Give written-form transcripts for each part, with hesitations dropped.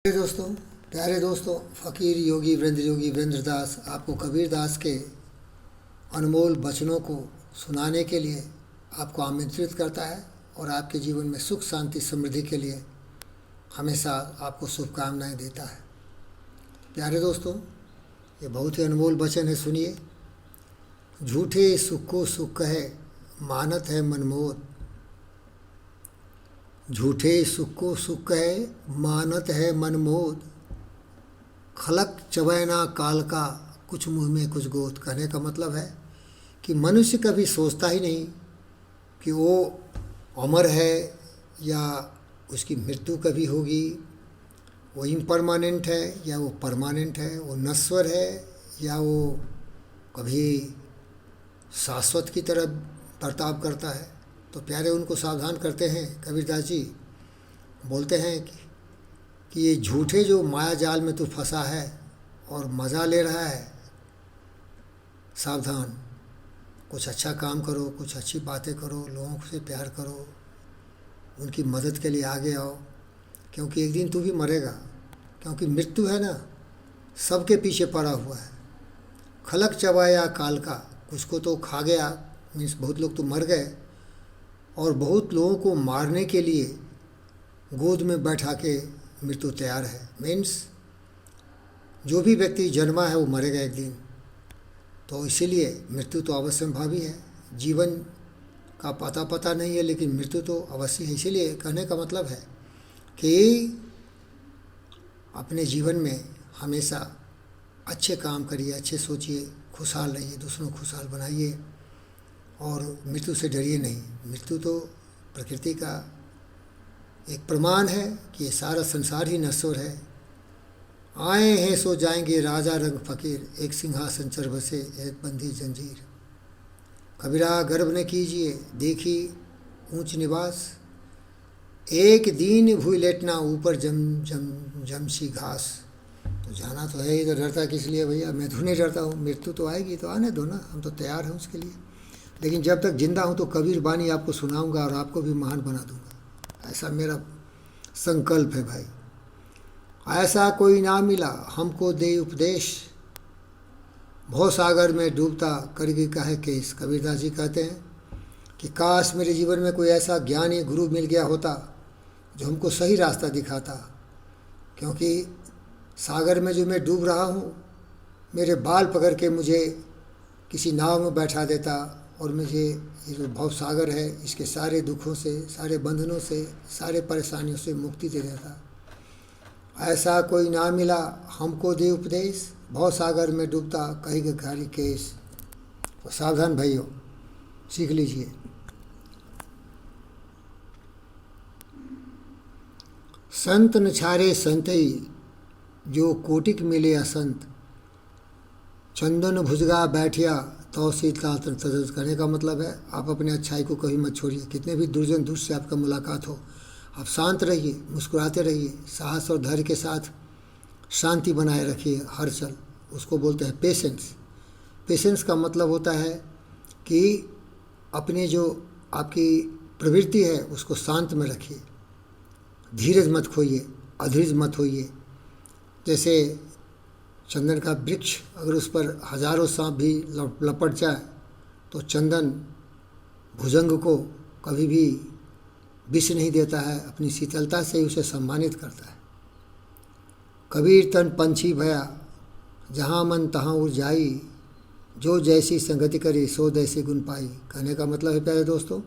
प्यारे दोस्तों, फ़कीर योगी वीरेंद्र दास आपको कबीर दास के अनमोल वचनों को सुनाने के लिए आपको आमंत्रित करता है और आपके जीवन में सुख शांति समृद्धि के लिए हमेशा आपको शुभकामनाएं देता है। प्यारे दोस्तों, ये बहुत ही अनमोल वचन है, सुनिए। झूठे सुख को सुख कहे, मानत है मनमोद। झूठे सुख को सुख कहे, मानत है मनमोद। खलक चबैना काल का, कुछ मुँह में कुछ गोद। कहने का मतलब है कि मनुष्य कभी सोचता ही नहीं कि वो अमर है या उसकी मृत्यु कभी होगी, वो इम्परमानेंट है या वो परमानेंट है, वो नश्वर है या वो कभी शाश्वत की तरह बर्ताव करता है। तो प्यारे उनको सावधान करते हैं कबीरदास जी। बोलते हैं कि ये झूठे जो माया जाल में तू फंसा है और मज़ा ले रहा है, सावधान। कुछ अच्छा काम करो, कुछ अच्छी बातें करो, लोगों से प्यार करो, उनकी मदद के लिए आगे आओ, क्योंकि एक दिन तू भी मरेगा। क्योंकि मृत्यु है ना, सबके पीछे पड़ा हुआ है। खलक चबाया काल का, कुछ को तो खा गया, मीन्स बहुत लोग तो मर गए, और बहुत लोगों को मारने के लिए गोद में बैठा के मृत्यु तैयार है। मीन्स जो भी व्यक्ति जन्मा है वो मरेगा एक दिन। तो इसीलिए मृत्यु तो अवश्य भावी है। जीवन का पता नहीं है, लेकिन मृत्यु तो अवश्य है। इसीलिए कहने का मतलब है कि अपने जीवन में हमेशा अच्छे काम करिए, अच्छे सोचिए, खुशहाल रहिए, दूसरों को खुशहाल बनाइए और मृत्यु से डरिए नहीं। मृत्यु तो प्रकृति का एक प्रमाण है कि ये सारा संसार ही नश्वर है। आए हैं सो जाएंगे, राजा रंग फ़कीर, एक सिंहासन चढ़ बसे, एक बंदी जंजीर। कबीरा गर्व न कीजिए, देखी ऊंच निवास, एक दीन भूई लेटना, ऊपर जमसी घास। तो जाना तो है ही, तो डरता किस लिए भैया? मैं तो नहीं डरता हूँ, मृत्यु तो आएगी, तो आने दो ना, हम तो तैयार हैं उसके लिए। लेकिन जब तक जिंदा हूँ तो कबीर बानी आपको सुनाऊंगा और आपको भी महान बना दूंगा, ऐसा मेरा संकल्प है भाई। ऐसा कोई ना मिला हमको दे उपदेश, भव सागर में डूबता करगी काहे केस। कबीरदास जी कहते हैं कि काश मेरे जीवन में कोई ऐसा ज्ञानी गुरु मिल गया होता जो हमको सही रास्ता दिखाता, क्योंकि सागर में जो मैं डूब रहा हूँ, मेरे बाल पकड़ के मुझे किसी नाव में बैठा देता और मुझे ये जो भव सागर है इसके सारे दुखों से, सारे बंधनों से, सारे परेशानियों से मुक्ति दे देता। ऐसा कोई ना मिला हमको दे उपदेश, भव सागर में डूबता कहीं घारी केस। तो सावधान भाइयों, सीख लीजिए। संत न छारे संतई, जो कोटिक मिले असंत। चंदन भुजगा बैठिया, तो शीतकाल तजस। करने का मतलब है आप अपने अच्छाई को कभी मत छोड़िए। कितने भी दुर्जन दुष्ट से आपका मुलाकात हो, आप शांत रहिए, मुस्कुराते रहिए, साहस और धैर्य के साथ शांति बनाए रखिए। हर्षल उसको बोलते हैं पेशेंस। पेशेंस का मतलब होता है कि अपने जो आपकी प्रवृत्ति है उसको शांत में रखिए, धीरज मत खोइए, अधीर मत होइए। जैसे चंदन का वृक्ष, अगर उस पर हजारों सांप भी लपट जाए तो चंदन भुजंग को कभी भी विष नहीं देता है, अपनी शीतलता से ही उसे सम्मानित करता है। कबीर तन पंछी भया, जहाँ मन तहाँ उड़ जाई, जो जैसी संगति करे सो दैसे गुण पाई। कहने का मतलब है प्यारे दोस्तों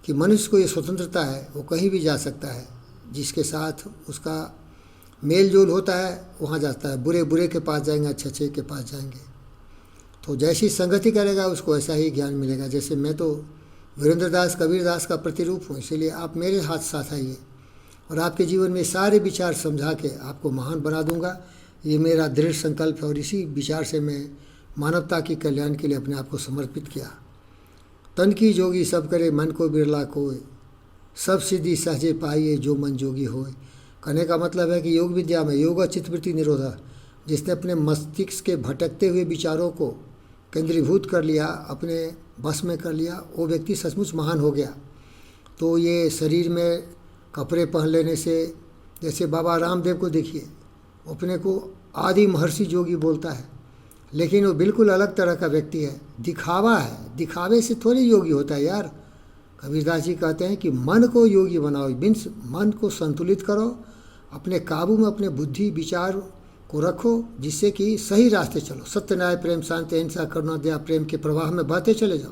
कि मनुष्य को ये स्वतंत्रता है, वो कहीं भी जा सकता है, जिसके साथ उसका मेल जोल होता है वहाँ जाता है। बुरे बुरे के पास जाएंगे, अच्छे अच्छे के पास जाएंगे। तो जैसी संगति करेगा उसको ऐसा ही ज्ञान मिलेगा। जैसे मैं तो वीरेंद्र दास कबीर दास का प्रतिरूप हूँ, इसीलिए आप मेरे हाथ साथ आइए और आपके जीवन में सारे विचार समझा के आपको महान बना दूंगा। ये मेरा दृढ़ संकल्प है और इसी विचार से मैं मानवता की कल्याण के लिए अपने आप को समर्पित किया। तन की जोगी सब करे, मन को बिरला कोय, सब सिद्धि सहजे पाइए, जो मन जोगी होए। कहने का मतलब है कि योग विद्या में योग चित्तवृत्ति निरोधा, जिसने अपने मस्तिष्क के भटकते हुए विचारों को केंद्रीभूत कर लिया, अपने बस में कर लिया, वो व्यक्ति सचमुच महान हो गया। तो ये शरीर में कपड़े पहन लेने से जैसे बाबा रामदेव को देखिए, अपने को आदि महर्षि योगी बोलता है, लेकिन वो बिल्कुल अलग तरह का व्यक्ति है, दिखावा है। दिखावे से थोड़ी योगी होता है यार। कबीरदास जी कहते हैं कि मन को योगी बनाओ, मीन्स मन को संतुलित करो, अपने काबू में अपने बुद्धि विचार को रखो, जिससे कि सही रास्ते चलो। सत्य, न्याय, प्रेम, शांति, अहिंसा, करुणा, दया, प्रेम के प्रवाह में बहते चले जाओ।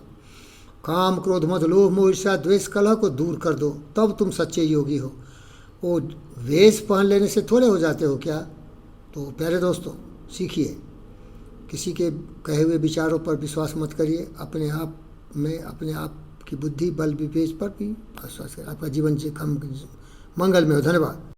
काम, क्रोध, मद, लोभ, मोह, ईर्ष्या, द्वेष, कलह को दूर कर दो, तब तुम सच्चे योगी हो। वो वेश पहन लेने से थोड़े हो जाते हो क्या। तो प्यारे दोस्तों, सीखिए, किसी के कहे हुए विचारों पर विश्वास मत करिए, अपने आप में अपने आप की बुद्धि बल विवेक पर भी विश्वास करिए। आपका जीवन मंगल में हो। धन्यवाद।